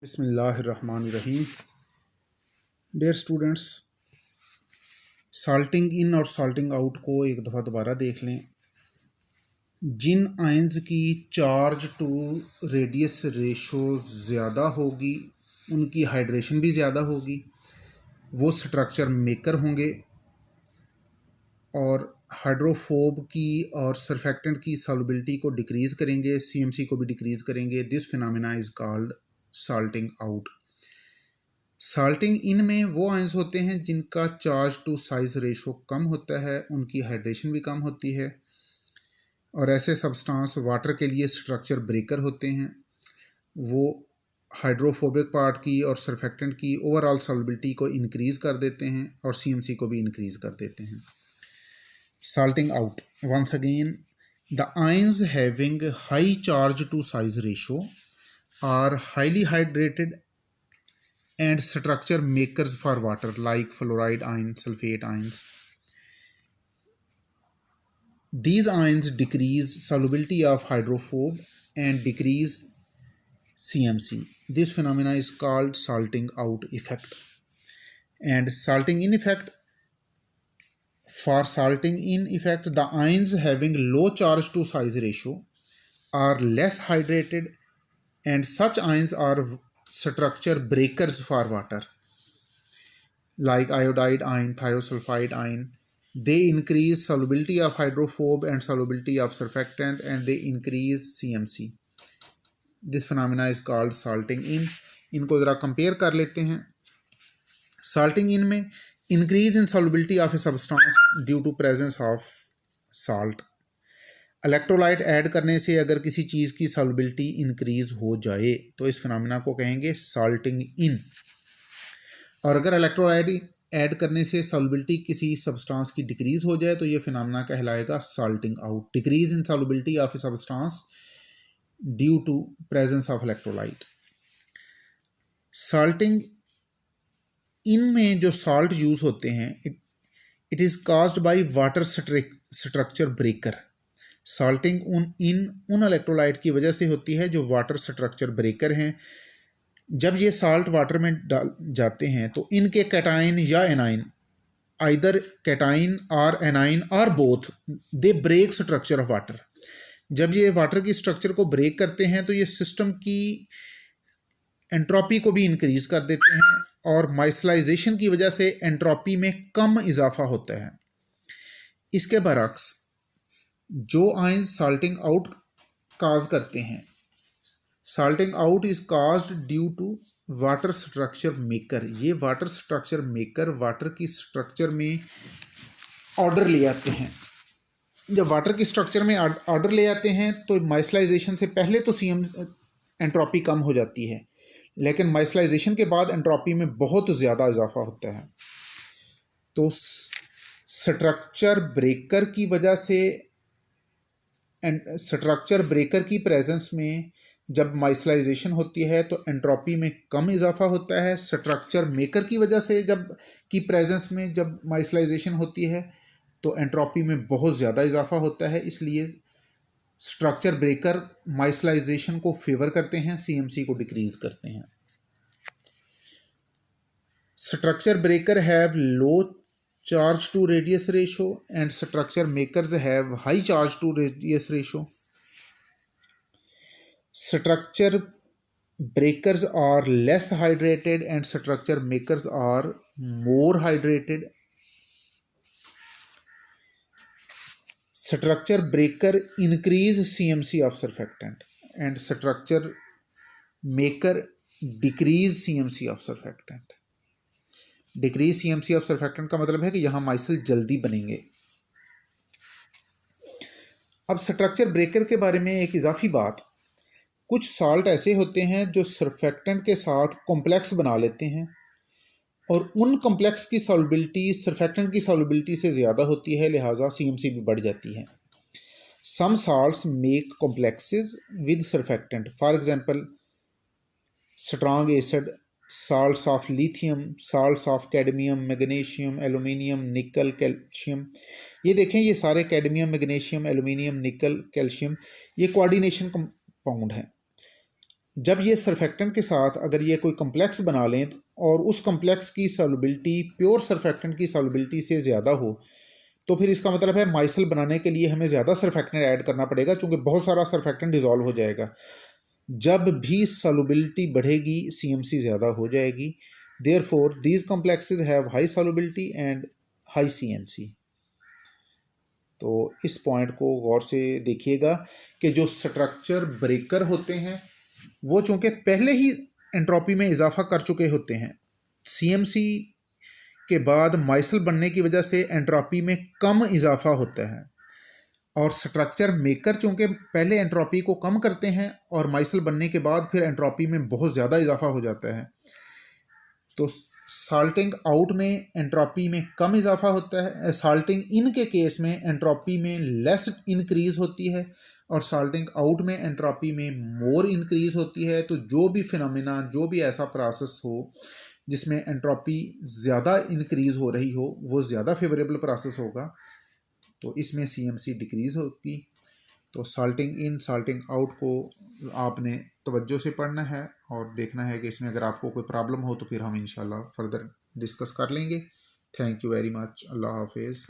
बिस्मिल्लाहिर्रहमानिर्रहीम। Dear students, salting इन और salting out को एक दफ़ा दोबारा देख लें। जिन आयंस की चार्ज टू रेडियस रेशो ज़्यादा होगी उनकी हाइड्रेशन भी ज़्यादा होगी, वो स्ट्रक्चर मेकर होंगे और हाइड्रोफोब की और सरफेक्टेंट की सॉल्युबिलिटी को डिक्रीज़ करेंगे, सीएमसी को भी डिक्रीज़ करेंगे। This phenomena is called salting out. Salting in में वो आयंस होते हैं जिनका चार्ज टू साइज रेशो कम होता है, उनकी हाइड्रेशन भी कम होती है और ऐसे सब्सटेंस वाटर के लिए स्ट्रक्चर ब्रेकर होते हैं। वो हाइड्रोफोबिक पार्ट की और सरफेक्टेंट की ओवरऑल सॉल्युबिलिटी को इंक्रीज़ कर देते हैं और सीएमसी को भी इंक्रीज़ कर देते हैं। Salting out, once again, the ions having high charge to size ratio are highly hydrated and structure makers for water like fluoride ion, sulfate ions. These ions decrease solubility of hydrophobe and decrease CMC. This phenomena is called salting out effect. And salting in effect, for salting in effect, the ions having low charge to size ratio are less hydrated and such ions are structure breakers for water like iodide ion, thiosulfide ion. They increase solubility of hydrophobe and solubility of surfactant and they increase CMC. This phenomena is called salting in. इनको ज़रा compare कर लेते हैं। Salting in में increase in solubility of a substance due to presence of salt. Electrolyte add करने से अगर किसी चीज़ की सॉल्युबिलिटी इंक्रीज हो जाए तो इस फिनोमेना को कहेंगे साल्टिंग इन। और अगर इलेक्ट्रोलाइट ऐड करने से सॉल्युबिलिटी किसी सब्सटेंस की डिक्रीज हो जाए तो ये फिनोमेना कहलाएगा salting out. Decrease in solubility of a substance due to presence of electrolyte. Salting in में जो साल्ट यूज होते हैं it is caused by water structure breaker. Salting उन इलेक्ट्रोलाइट की वजह से होती है जो वाटर स्ट्रक्चर ब्रेकर हैं। जब ये साल्ट वाटर में डाल जाते हैं तो इनके कैटाइन या एनाइन, आइदर कैटाइन और एनाइन और both, they break structure of water. जब ये वाटर की स्ट्रक्चर को ब्रेक करते हैं तो ये सिस्टम की एंट्रोपी को भी इंक्रीज कर देते हैं और माइसलाइजेशन की वजह से एंट्रोपी में कम इजाफा होता है। इसके बरक्स जो आयंस साल्टिंग आउट काज करते हैं, salting out is caused due to water structure maker. ये वाटर स्ट्रक्चर मेकर वाटर की स्ट्रक्चर में ऑर्डर ले आते हैं। जब वाटर की स्ट्रक्चर में ऑर्डर ले आते हैं तो माइसलाइजेशन से पहले तो सीएम एंट्रोपी कम हो जाती है, लेकिन माइसलाइजेशन के बाद एंट्रोपी में बहुत ज़्यादा इजाफा होता है। तो स्ट्रक्चर ब्रेकर की वजह से, स्ट्रक्चर ब्रेकर की प्रेजेंस में जब माइसलाइजेशन होती है तो एंट्रोपी में कम इजाफा होता है। स्ट्रक्चर मेकर की वजह से जब की प्रेजेंस में जब माइसलाइजेशन होती है तो एंट्रोपी में बहुत ज़्यादा इजाफा होता है। इसलिए स्ट्रक्चर ब्रेकर माइसलाइजेशन को फेवर करते हैं, सीएमसी को डिक्रीज करते हैं। Structure breaker have low charge to radius ratio and structure makers have high charge to radius ratio. Structure breakers are less hydrated and structure makers are more hydrated. Structure breaker increase CMC of surfactant and structure maker decrease CMC of surfactant. Decrease CMC of surfactant का मतलब है कि यहाँ micelle जल्दी बनेंगे। अब structure breaker के बारे में एक इजाफी बात, कुछ साल्ट ऐसे होते हैं जो सरफेक्टेंट के साथ कॉम्प्लेक्स बना लेते हैं और उन कॉम्प्लेक्स की सॉल्युबिलिटी सरफेक्टेंट की सॉल्युबिलिटी से ज़्यादा होती है, लिहाजा सीएमसी भी बढ़ जाती है। Some salts make complexes with surfactant, for example strong acid, salts of lithium, salts of cadmium, magnesium, aluminium, nickel, calcium. ये देखें, ये सारे cadmium, magnesium, aluminium, nickel, calcium, ये कोऑर्डिनेशन कंपाउंड हैं। जब ये सरफेक्टेंट के साथ अगर ये कोई कम्प्लेक्स बना लें और उस कम्प्लेक्स की सॉल्युबिलिटी प्योर सरफेक्टेंट की सॉल्युबिलिटी से ज़्यादा हो, तो फिर इसका मतलब है माइसल बनाने के लिए हमें ज़्यादा सरफेक्टेंट ऐड करना पड़ेगा, क्योंकि बहुत सारा सरफेक्टेंट डिज़ोल्व हो जाएगा। जब भी सॉल्युबिलिटी बढ़ेगी CMC ज़्यादा हो जाएगी। Therefore these complexes have high solubility and high CMC। तो इस पॉइंट को गौर से देखिएगा कि जो स्ट्रक्चर ब्रेकर होते हैं वो चूँकि पहले ही एंट्रोपी में इजाफा कर चुके होते हैं, CMC के बाद माइसल बनने की वजह से एंट्रोपी में कम इजाफा होता है, और स्ट्रक्चर मेकर चूँकि पहले एंट्रोपी को कम करते हैं और माइसल बनने के बाद फिर एंट्रोपी में बहुत ज़्यादा इजाफा हो जाता है। तो साल्टिंग आउट में एंट्रोपी में कम इजाफा होता है, साल्टिंग इन के केस में एंट्रोपी में लेस इंक्रीज होती है, और साल्टिंग आउट में एंट्रोपी में मोर इंक्रीज होती है। तो जो भी फिनोमेना, जो भी ऐसा प्रोसेस हो जिसमें एंट्रोपी ज़्यादा इंक्रीज हो रही हो, वो ज़्यादा फेवरेबल प्रोसेस होगा, तो इसमें CMC डिक्रीज होगी। तो साल्टिंग इन साल्टिंग आउट को आपने तवज्जो से पढ़ना है और देखना है कि इसमें अगर आपको कोई प्रॉब्लम हो तो फिर हम इंशाल्लाह फर्दर डिस्कस कर लेंगे। Thank you very much. अल्लाह हाफिज़।